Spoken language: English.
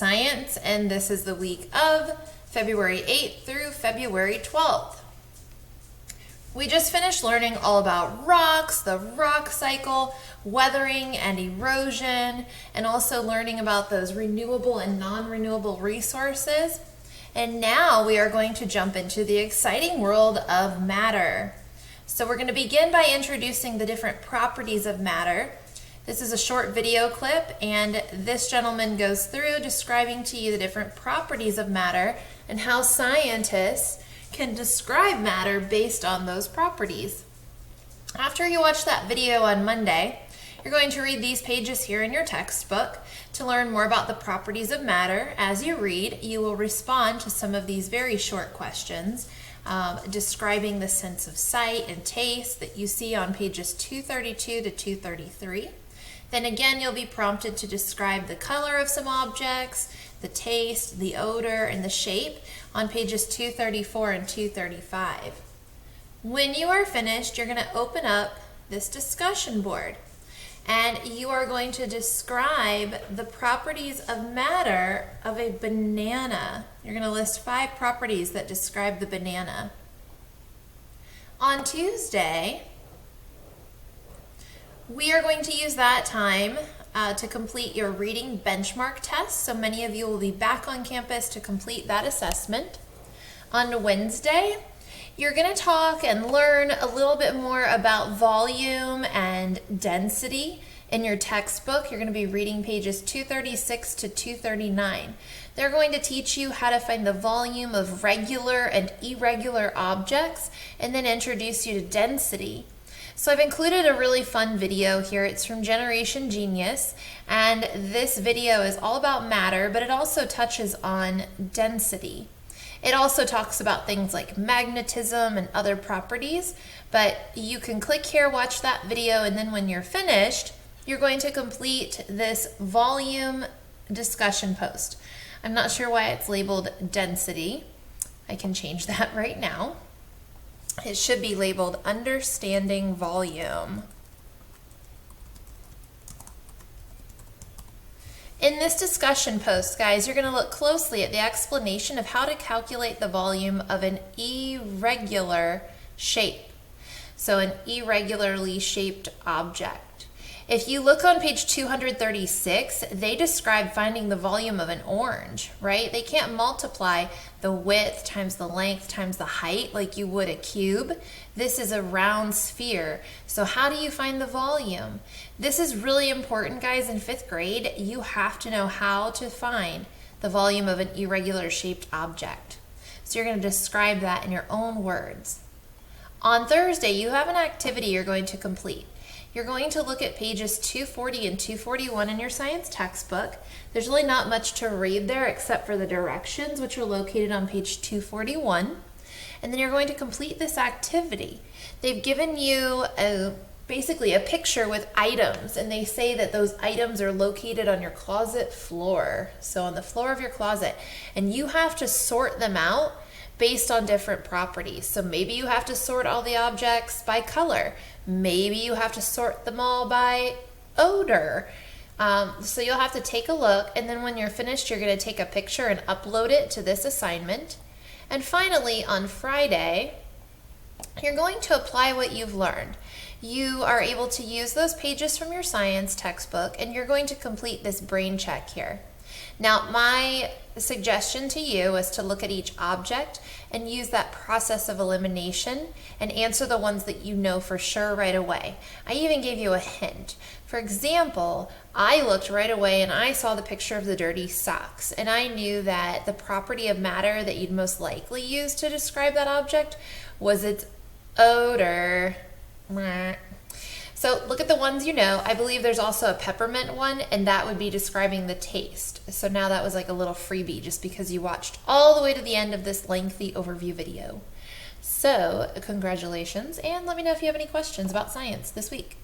Science, and this is the week of February 8th through February 12th. We just finished learning all about rocks, the rock cycle, weathering and erosion, and also learning about those renewable and non-renewable resources. And now we are going to jump into the exciting world of matter. So we're going to begin by introducing the different properties of matter. This is a short video clip, and this gentleman goes through describing to you the different properties of matter and how scientists can describe matter based on those properties. After you watch that video on Monday, you're going to read these pages here in your textbook to learn more about the properties of matter. As you read, you will respond to some of these very short questions, describing the sense of sight and taste that you see on pages 232 to 233. Then again, you'll be prompted to describe the color of some objects, the taste, the odor, and the shape on pages 234 and 235. When you are finished, you're going to open up this discussion board, and you are going to describe the properties of matter of a banana. You're going to list 5 properties that describe the banana. On Tuesday, we are going to use that time to complete your reading benchmark test. So many of you will be back on campus to complete that assessment. On Wednesday, you're going to talk and learn a little bit more about volume and density in your textbook. You're going to be reading pages 236 to 239. They're going to teach you how to find the volume of regular and irregular objects and then introduce you to density. So I've included a really fun video here. It's from Generation Genius, and this video is all about matter, but it also touches on density. It also talks about things like magnetism and other properties, but you can click here, watch that video, and then when you're finished, you're going to complete this volume discussion post. I'm not sure why it's labeled density. I can change that right now. It should be labeled Understanding Volume. In this discussion post, guys, you're going to look closely at the explanation of how to calculate the volume of an irregular shape. So an irregularly shaped object. If you look on page 236, they describe finding the volume of an orange, right? They can't multiply the width times the length times the height like you would a cube. This is a round sphere. So how do you find the volume? This is really important, guys. In 5th grade, you have to know how to find the volume of an irregular shaped object. So you're going to describe that in your own words. On Thursday, you have an activity you're going to complete. You're going to look at pages 240 and 241 in your science textbook. There's really not much to read there except for the directions, which are located on page 241. And then you're going to complete this activity. They've given you basically a picture with items, and they say that those items are located on your closet floor. So on the floor of your closet, and you have to sort them out based on different properties. So maybe you have to sort all the objects by color. Maybe you have to sort them all by odor. So you'll have to take a look, and then when you're finished, you're going to take a picture and upload it to this assignment. And finally, on Friday, you're going to apply what you've learned. You are able to use those pages from your science textbook, and you're going to complete this brain check here. Now, my suggestion to you is to look at each object and use that process of elimination and answer the ones that you know for sure right away. I even gave you a hint. For example, I looked right away and I saw the picture of the dirty socks, and I knew that the property of matter that you'd most likely use to describe that object was its odor. So look at the ones you know. I believe there's also a peppermint one, and that would be describing the taste. So now that was like a little freebie just because you watched all the way to the end of this lengthy overview video. So congratulations, and let me know if you have any questions about science this week.